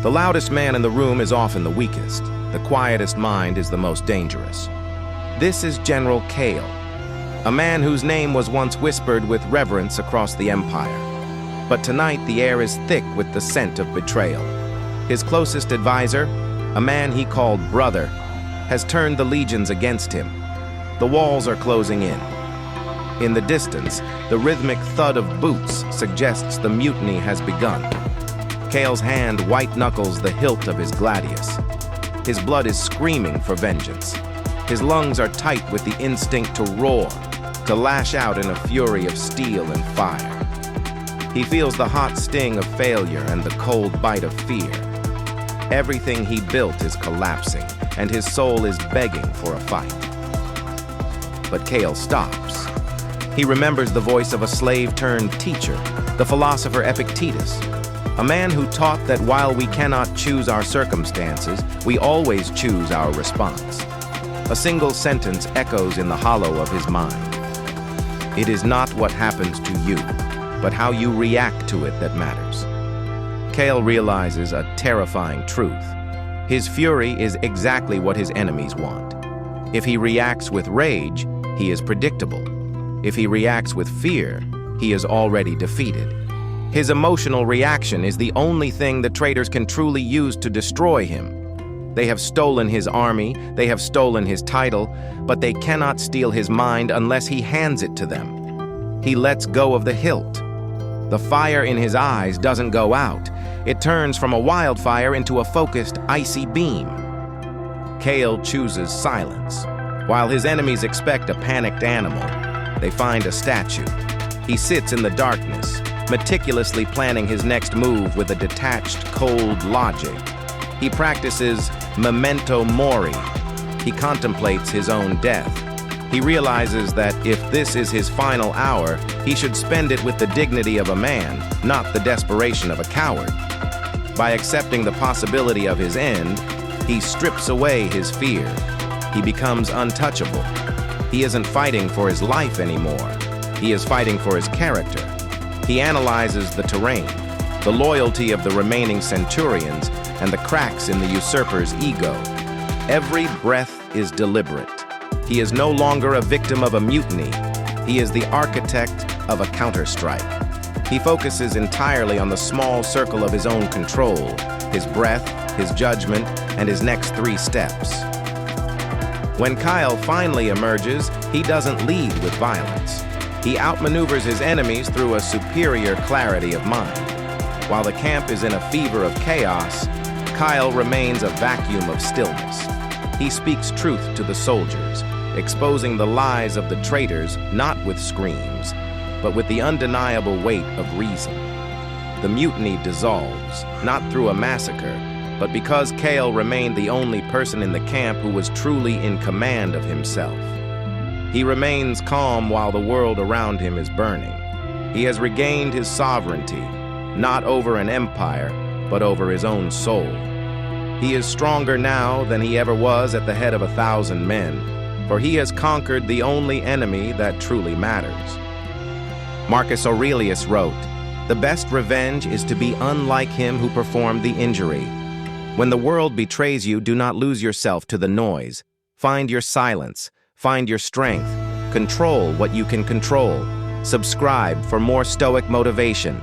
The loudest man in the room is often the weakest. The quietest mind is the most dangerous. This is General Kael, a man whose name was once whispered with reverence across the empire. But tonight the air is thick with the scent of betrayal. His closest advisor, a man he called brother, has turned the legions against him. The walls are closing in. In the distance, the rhythmic thud of boots suggests the mutiny has begun. Kael's hand white-knuckles the hilt of his gladius. His blood is screaming for vengeance. His lungs are tight with the instinct to roar, to lash out in a fury of steel and fire. He feels the hot sting of failure and the cold bite of fear. Everything he built is collapsing, and his soul is begging for a fight. But Kael stops. He remembers the voice of a slave-turned-teacher, the philosopher Epictetus, a man who taught that while we cannot choose our circumstances, we always choose our response. A single sentence echoes in the hollow of his mind. It is not what happens to you, but how you react to it that matters. Kael realizes a terrifying truth. His fury is exactly what his enemies want. If he reacts with rage, he is predictable. If he reacts with fear, he is already defeated. His emotional reaction is the only thing the traitors can truly use to destroy him. They have stolen his army, they have stolen his title, but they cannot steal his mind unless he hands it to them. He lets go of the hilt. The fire in his eyes doesn't go out. It turns from a wildfire into a focused, icy beam. Kael chooses silence. While his enemies expect a panicked animal, they find a statue. He sits in the darkness, meticulously planning his next move with a detached, cold logic. He practices memento mori. He contemplates his own death. He realizes that if this is his final hour, he should spend it with the dignity of a man, not the desperation of a coward. By accepting the possibility of his end, he strips away his fear. He becomes untouchable. He isn't fighting for his life anymore. He is fighting for his character. He analyzes the terrain, the loyalty of the remaining centurions, and the cracks in the usurper's ego. Every breath is deliberate. He is no longer a victim of a mutiny. He is the architect of a counterstrike. He focuses entirely on the small circle of his own control, his breath, his judgment, and his next 3 steps. When Kael finally emerges, he doesn't lead with violence. He outmaneuvers his enemies through a superior clarity of mind. While the camp is in a fever of chaos, Kael remains a vacuum of stillness. He speaks truth to the soldiers, exposing the lies of the traitors not with screams, but with the undeniable weight of reason. The mutiny dissolves, not through a massacre, but because Kael remained the only person in the camp who was truly in command of himself. He remains calm while the world around him is burning. He has regained his sovereignty, not over an empire, but over his own soul. He is stronger now than he ever was at the head of 1,000 men, for he has conquered the only enemy that truly matters. Marcus Aurelius wrote, "The best revenge is to be unlike him who performed the injury." When the world betrays you, do not lose yourself to the noise. Find your silence. Find your strength. Control what you can control. Subscribe for more Stoic motivation.